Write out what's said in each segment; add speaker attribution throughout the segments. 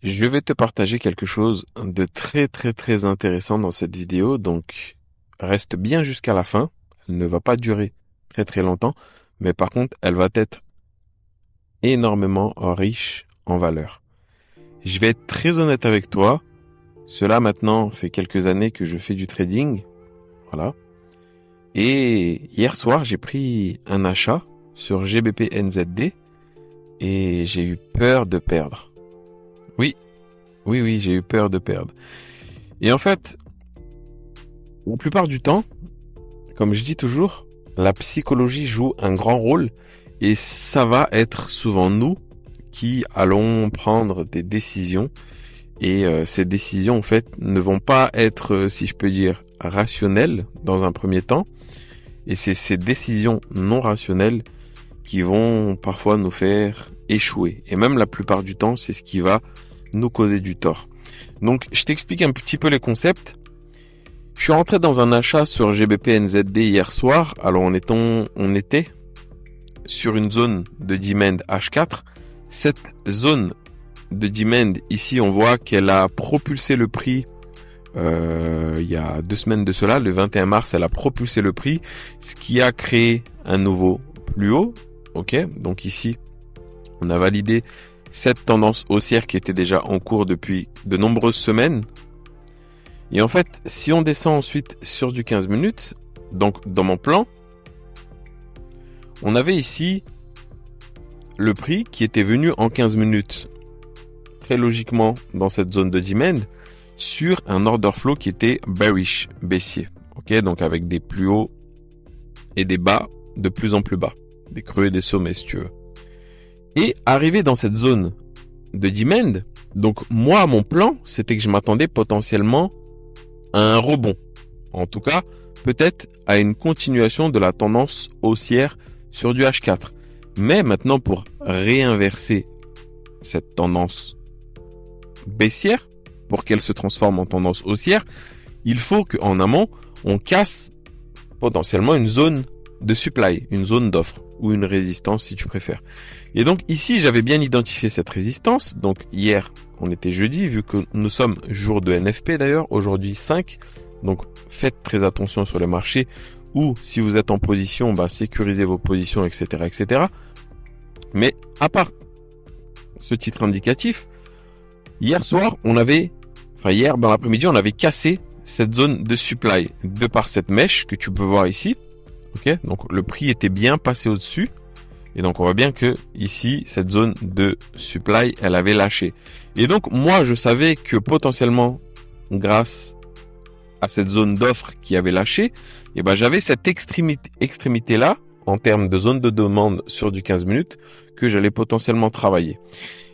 Speaker 1: Je vais te partager quelque chose de très très très intéressant dans cette vidéo, donc reste bien jusqu'à la fin. Elle ne va pas durer très très longtemps, mais par contre, elle va être énormément riche en valeur. Je vais être très honnête avec toi. Cela maintenant fait quelques années que je fais du trading, voilà. Et hier soir, j'ai pris un achat sur GBP NZD et j'ai eu peur de perdre. Oui, oui, j'ai eu peur de perdre. Et en fait, la plupart du temps, comme je dis toujours, la psychologie joue un grand rôle et ça va être souvent nous qui allons prendre des décisions et ces décisions en fait ne vont pas être, si je peux dire, rationnelles dans un premier temps et c'est ces décisions non rationnelles qui vont parfois nous faire échouer et même la plupart du temps c'est ce qui va nous causer du tort. Donc je t'explique un petit peu les concepts. Je suis rentré dans un achat sur GBP NZD hier soir. Alors on était sur une zone de demand H4. Cette zone de demand ici, on voit qu'elle a propulsé le prix il y a 2 semaines de cela, le 21 mars, elle a propulsé le prix, ce qui a créé un nouveau plus haut. Ok, donc ici, on a validé cette tendance haussière qui était déjà en cours depuis de nombreuses semaines. Et en fait, si on descend ensuite sur du 15 minutes, donc dans mon plan, on avait ici le prix qui était venu en 15 minutes, très logiquement dans cette zone de demand, sur un order flow qui était bearish, baissier. Ok, donc avec des plus hauts et des bas de plus en plus bas, des creux et des sommets si tu veux. Et arrivé dans cette zone de demand, donc moi mon plan, c'était que je m'attendais potentiellement à un rebond. En tout cas, peut-être à une continuation de la tendance haussière sur du H4. Mais maintenant, pour réinverser cette tendance baissière, pour qu'elle se transforme en tendance haussière, il faut qu'en amont, on casse potentiellement une zone de supply, une zone d'offre, ou une résistance si tu préfères. Et donc ici, j'avais bien identifié cette résistance. Donc hier, on était jeudi, vu que nous sommes jour de NFP d'ailleurs, aujourd'hui 5. Donc faites très attention sur les marchés, ou si vous êtes en position, sécurisez vos positions, etc., etc. Mais à part ce titre indicatif, hier dans l'après-midi, on avait cassé cette zone de supply de par cette mèche que tu peux voir ici. Ok, donc le prix était bien passé au-dessus. Et donc, on voit bien que ici, cette zone de supply, elle avait lâché. Et donc, moi, je savais que potentiellement, grâce à cette zone d'offre qui avait lâché, j'avais cette extrémité-là, en termes de zone de demande sur du 15 minutes, que j'allais potentiellement travailler.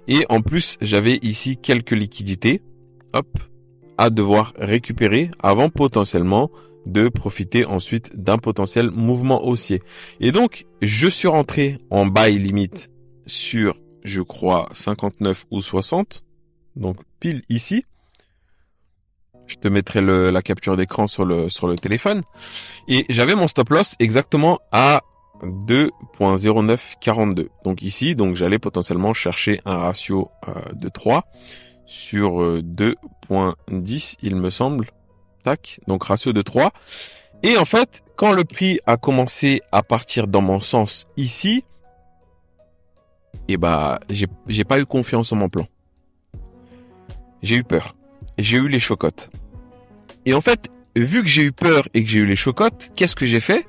Speaker 1: Et en plus, j'avais ici quelques liquidités, à devoir récupérer avant potentiellement de profiter ensuite d'un potentiel mouvement haussier. Et donc, je suis rentré en buy limite sur, je crois, 59 ou 60. Donc, pile ici. Je te mettrai la capture d'écran sur le téléphone. Et j'avais mon stop loss exactement à 2.0942. Donc ici, j'allais potentiellement chercher un ratio de 3 sur 2.10, il me semble. Tac, donc ratio de 3. Et en fait, quand le prix a commencé à partir dans mon sens ici, j'ai pas eu confiance en mon plan. J'ai eu peur. J'ai eu les chocottes. Et en fait, vu que j'ai eu peur et que j'ai eu les chocottes, qu'est-ce que j'ai fait?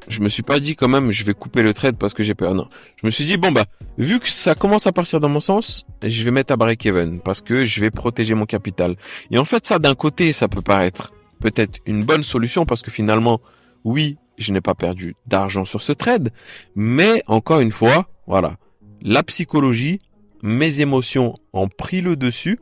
Speaker 1: Je me suis pas dit quand même, je vais couper le trade parce que j'ai peur. Non. Je me suis dit, vu que ça commence à partir dans mon sens, je vais mettre à break-even parce que je vais protéger mon capital. Et en fait, ça, d'un côté, ça peut paraître peut-être une bonne solution parce que finalement, oui, je n'ai pas perdu d'argent sur ce trade, mais encore une fois, voilà, la psychologie, mes émotions ont pris le dessus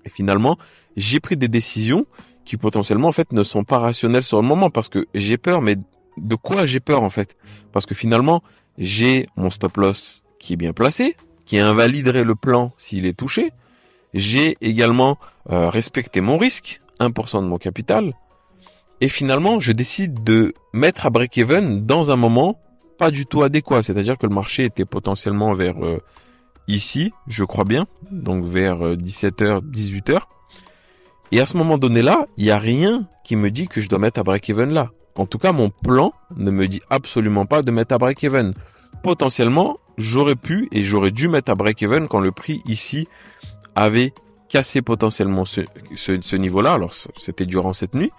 Speaker 1: et finalement, j'ai pris des décisions qui potentiellement en fait ne sont pas rationnelles sur le moment parce que j'ai peur, mais de quoi j'ai peur en fait? Parce que finalement, j'ai mon stop loss qui est bien placé, qui invaliderait le plan s'il est touché. J'ai également respecté mon risque, 1% de mon capital. Et finalement, je décide de mettre à break-even dans un moment pas du tout adéquat. C'est-à-dire que le marché était potentiellement vers ici, je crois bien, donc vers 17h, 18h. Et à ce moment donné-là, il n'y a rien qui me dit que je dois mettre à break-even là. En tout cas, mon plan ne me dit absolument pas de mettre à break-even. Potentiellement, j'aurais pu et j'aurais dû mettre à break-even quand le prix ici avait cassé potentiellement ce niveau-là. Alors, c'était durant cette nuit,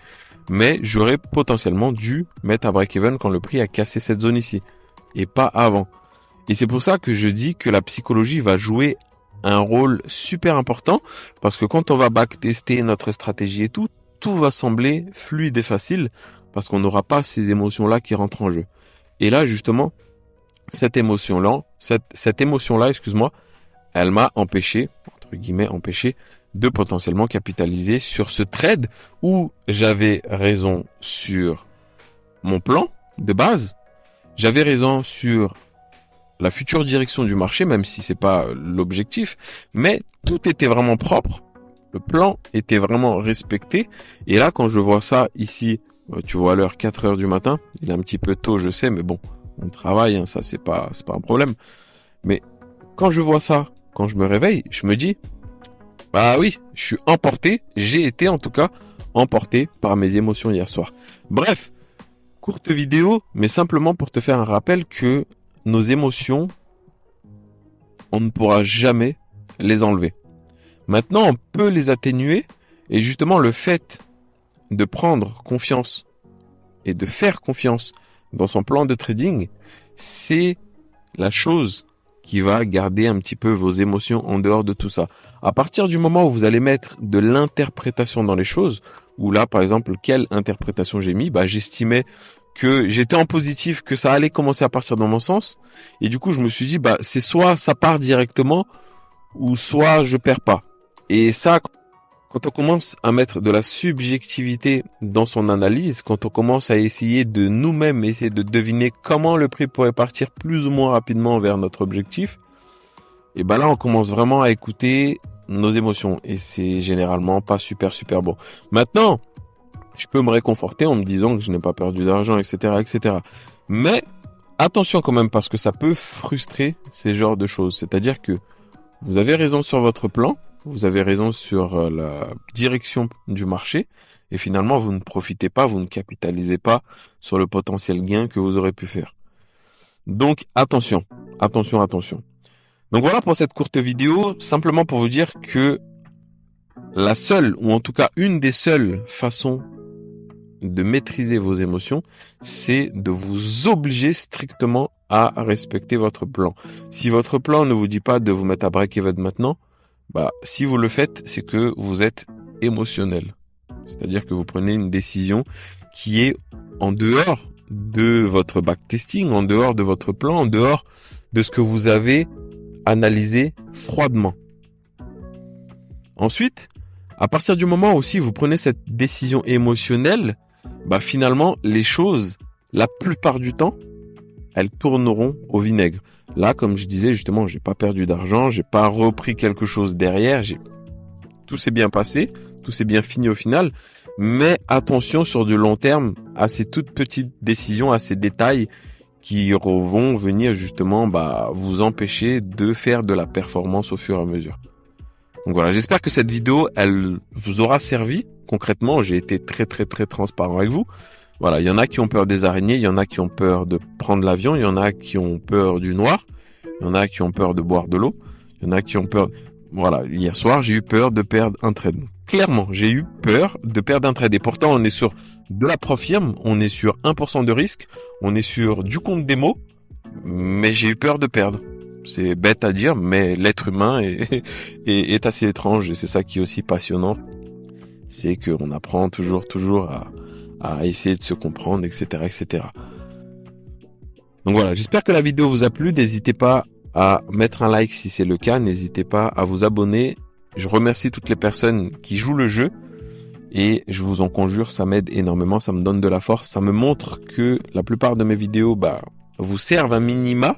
Speaker 1: mais j'aurais potentiellement dû mettre à break-even quand le prix a cassé cette zone ici et pas avant. Et c'est pour ça que je dis que la psychologie va jouer un rôle super important, parce que quand on va backtester notre stratégie et tout va sembler fluide et facile, parce qu'on n'aura pas ces émotions-là qui rentrent en jeu. Et là, justement, cette émotion-là, excuse-moi, elle m'a empêché, entre guillemets, de potentiellement capitaliser sur ce trade où j'avais raison sur mon plan de base, j'avais raison sur la future direction du marché, même si c'est pas l'objectif, mais tout était vraiment propre. Le plan était vraiment respecté. Et là, quand je vois ça ici, tu vois à l'heure 4 heures du matin, il est un petit peu tôt, je sais, mais bon, on travaille, hein, ça c'est pas un problème. Mais quand je vois ça, quand je me réveille, je me dis, bah oui, je suis emporté, j'ai été en tout cas emporté par mes émotions hier soir. Bref, courte vidéo, mais simplement pour te faire un rappel que nos émotions, on ne pourra jamais les enlever. Maintenant, on peut les atténuer, et justement le fait de prendre confiance et de faire confiance dans son plan de trading, c'est la chose qui va garder un petit peu vos émotions en dehors de tout ça. À partir du moment où vous allez mettre de l'interprétation dans les choses, ou là par exemple, quelle interprétation j'ai mis, j'estimais que j'étais en positif, que ça allait commencer à partir dans mon sens, et du coup je me suis dit c'est soit ça part directement, ou soit je perds pas. Et ça, quand on commence à mettre de la subjectivité dans son analyse, quand on commence à essayer de nous-mêmes essayer de deviner comment le prix pourrait partir plus ou moins rapidement vers notre objectif, et là on commence vraiment à écouter nos émotions, et c'est généralement pas super bon. Maintenant, je peux me réconforter en me disant que je n'ai pas perdu d'argent, etc. Mais attention quand même, parce que ça peut frustrer ces genres de choses. C'est-à-dire que vous avez raison sur votre plan, vous avez raison sur la direction du marché, et finalement vous ne profitez pas, vous ne capitalisez pas sur le potentiel gain que vous aurez pu faire. Donc attention. Donc voilà pour cette courte vidéo, simplement pour vous dire que la seule, ou en tout cas une des seules façons de maîtriser vos émotions, c'est de vous obliger strictement à respecter votre plan. Si votre plan ne vous dit pas de vous mettre à break-even maintenant, si vous le faites, c'est que vous êtes émotionnel. C'est-à-dire que vous prenez une décision qui est en dehors de votre backtesting, en dehors de votre plan, en dehors de ce que vous avez analysé froidement. Ensuite, à partir du moment où aussi vous prenez cette décision émotionnelle, finalement, les choses, la plupart du temps, elles tourneront au vinaigre. Là, comme je disais, justement, j'ai pas perdu d'argent, j'ai pas repris quelque chose derrière, tout s'est bien passé, tout s'est bien fini au final, mais attention sur du long terme à ces toutes petites décisions, à ces détails qui vont venir justement, vous empêcher de faire de la performance au fur et à mesure. Donc voilà, j'espère que cette vidéo, elle vous aura servi. Concrètement, j'ai été très transparent avec vous. Voilà, il y en a qui ont peur des araignées, il y en a qui ont peur de prendre l'avion, il y en a qui ont peur du noir, il y en a qui ont peur de boire de l'eau, il y en a qui ont peur... Voilà, hier soir, j'ai eu peur de perdre un trade. Clairement, j'ai eu peur de perdre un trade. Et pourtant, on est sur de la profirme, on est sur 1% de risque, on est sur du compte démo, mais j'ai eu peur de perdre. C'est bête à dire, mais l'être humain est assez étrange, et c'est ça qui est aussi passionnant. C'est qu'on apprend toujours à essayer de se comprendre, etc. Donc voilà, j'espère que la vidéo vous a plu. N'hésitez pas à mettre un like si c'est le cas. N'hésitez pas à vous abonner. Je remercie toutes les personnes qui jouent le jeu. Et je vous en conjure, ça m'aide énormément, ça me donne de la force. Ça me montre que la plupart de mes vidéos vous servent un minima.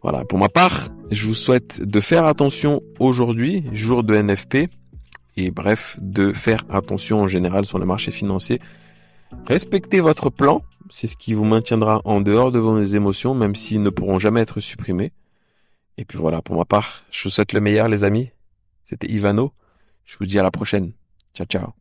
Speaker 1: Voilà, pour ma part, je vous souhaite de faire attention aujourd'hui, jour de NFP. Et bref, de faire attention en général sur le marché financier. Respectez votre plan, c'est ce qui vous maintiendra en dehors de vos émotions, même s'ils ne pourront jamais être supprimés. Et puis voilà, pour ma part, je vous souhaite le meilleur, les amis. C'était Ivano. Je vous dis à la prochaine. Ciao, ciao.